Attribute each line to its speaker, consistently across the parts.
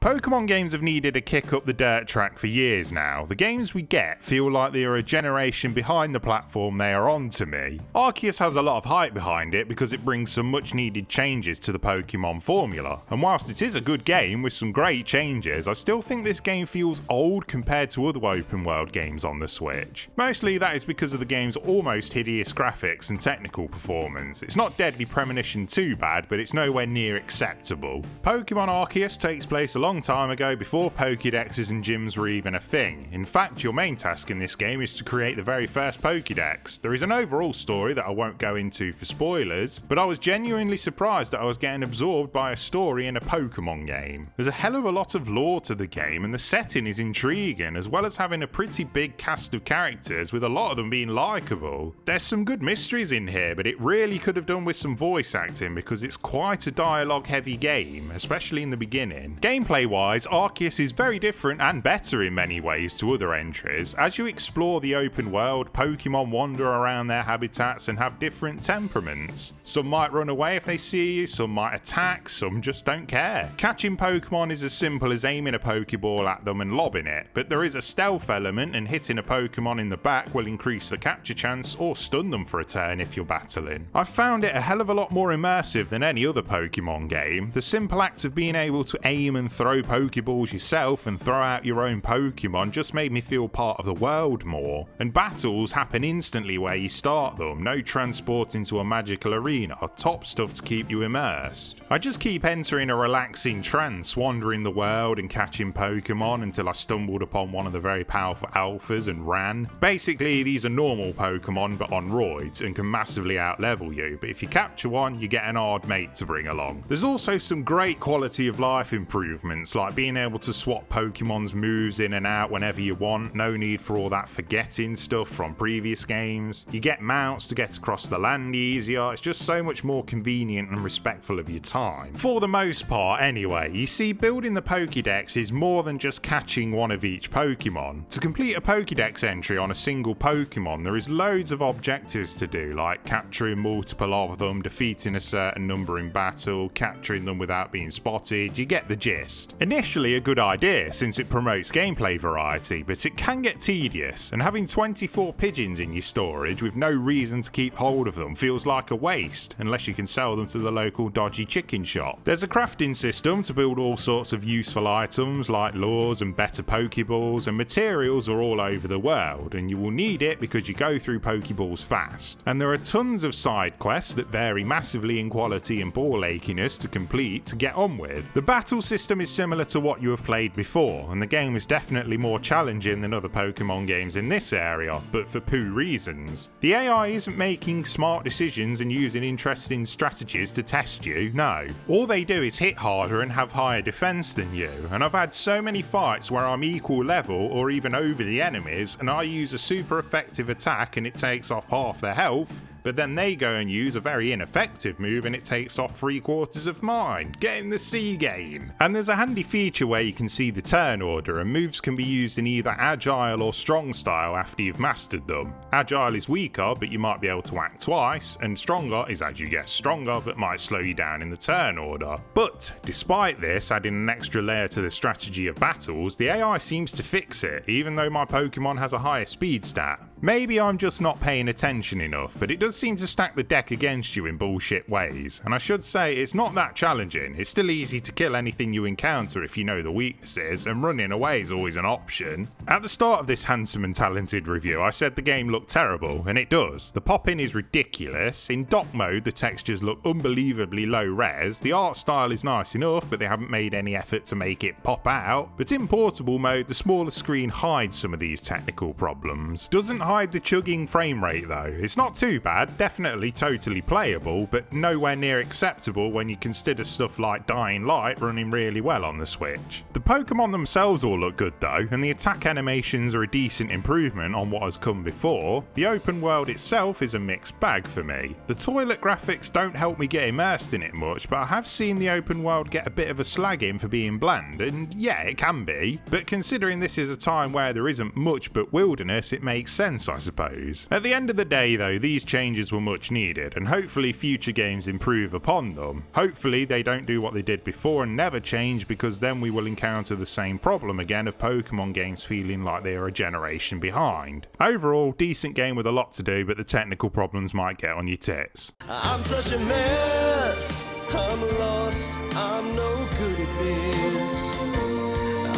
Speaker 1: Pokemon games have needed a kick up the dirt track for years now. The games we get feel like they are a generation behind the platform they are on to me. Arceus has a lot of hype behind it because it brings some much needed changes to the Pokemon formula, and whilst it is a good game with some great changes, I still think this game feels old compared to other open world games on the Switch. Mostly that is because of the game's almost hideous graphics and technical performance. It's not Deadly Premonition too bad, but it's nowhere near acceptable. Pokemon Arceus takes place a long time ago before Pokédexes and gyms were even a thing. In fact, your main task in this game is to create the very first Pokédex. There is an overall story that I won't go into for spoilers, but I was genuinely surprised that I was getting absorbed by a story in a Pokemon game. There's a hell of a lot of lore to the game, and the setting is intriguing, as well as having a pretty big cast of characters with a lot of them being likeable. There's some good mysteries in here, but it really could have done with some voice acting because it's quite a dialogue heavy game, especially in the beginning. Gameplay wise, Arceus is very different and better in many ways to other entries. As you explore the open world, Pokemon wander around their habitats and have different temperaments. Some might run away if they see you, some might attack, some just don't care. Catching Pokemon is as simple as aiming a Pokeball at them and lobbing it, but there is a stealth element, and hitting a Pokemon in the back will increase the capture chance or stun them for a turn if you're battling. I've found it a hell of a lot more immersive than any other Pokemon game. The simple act of being able to aim and throw Pokeballs yourself and throw out your own Pokemon just made me feel part of the world more. And battles happen instantly where you start them, no transport into a magical arena, top stuff to keep you immersed. I just keep entering a relaxing trance, wandering the world and catching Pokemon until I stumbled upon one of the very powerful alphas and ran. Basically, these are normal Pokemon but on roids and can massively outlevel you, but if you capture one, you get an hard mate to bring along. There's also some great quality of life improvements, like being able to swap Pokemon's moves in and out whenever you want, no need for all that forgetting stuff from previous games. You get mounts to get across the land easier, it's just so much more convenient and respectful of your time. For the most part anyway, you see, building the Pokédex is more than just catching one of each Pokemon. To complete a Pokédex entry on a single Pokemon, there is loads of objectives to do, like capturing multiple of them, defeating a certain number in battle, capturing them without being spotted. You get the gist. Initially a good idea since it promotes gameplay variety, but it can get tedious, and having 24 pigeons in your storage with no reason to keep hold of them feels like a waste, unless you can sell them to the local dodgy chicken shop. There's a crafting system to build all sorts of useful items like lures and better Pokeballs, and materials are all over the world, and you will need it because you go through Pokeballs fast. And there are tons of side quests that vary massively in quality and ball achiness to complete to get on with. The battle system is similar to what you have played before, and the game is definitely more challenging than other Pokemon games in this area, but for poo reasons. The AI isn't making smart decisions and using interesting strategies to test you, no. All they do is hit harder and have higher defense than you, and I've had so many fights where I'm equal level or even over the enemies, and I use a super effective attack and it takes off half their health, but then they go and use a very ineffective move and it takes off 3/4 of mine. Get in the C game. And there's a handy feature where you can see the turn order, and moves can be used in either agile or strong style after you've mastered them. Agile is weaker, but you might be able to act twice, and stronger is as you get stronger but might slow you down in the turn order. But despite this adding an extra layer to the strategy of battles, the AI seems to fix it, even though my Pokemon has a higher speed stat. Maybe I'm just not paying attention enough, but it does seem to stack the deck against you in bullshit ways. And I should say, it's not that challenging. It's still easy to kill anything you encounter if you know the weaknesses, and running away is always an option. At the start of this handsome and talented review, I said the game looked terrible, and it does. The pop-in is ridiculous. In dock mode, the textures look unbelievably low res. The art style is nice enough, but they haven't made any effort to make it pop out. But in portable mode, the smaller screen hides some of these technical problems. Doesn't hide the chugging frame rate though. It's not too bad, definitely totally playable, but nowhere near acceptable when you consider stuff like Dying Light running really well on the Switch. The Pokemon themselves all look good though, and the attack animations are a decent improvement on what has come before. The open world itself is a mixed bag for me. The toilet graphics don't help me get immersed in it much, but I have seen the open world get a bit of a slagging for being bland, and yeah, it can be, but considering this is a time where there isn't much but wilderness, it makes sense sense, I suppose. At the end of the day though, these changes were much needed, and hopefully future games improve upon them. Hopefully they don't do what they did before and never change, because then we will encounter the same problem again of Pokemon games feeling like they are a generation behind. Overall, decent game with a lot to do, but the technical problems might get on your tits.
Speaker 2: I'm such a mess, I'm lost, I'm no good at this.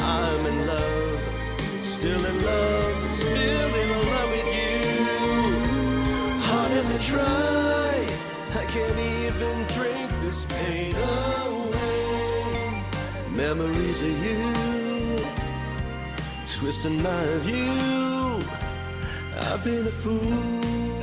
Speaker 2: I'm in love, still in love, still in love with you. Hard as I try, I can't even drink this pain away. Memories of you, twisting my view. I've been a fool.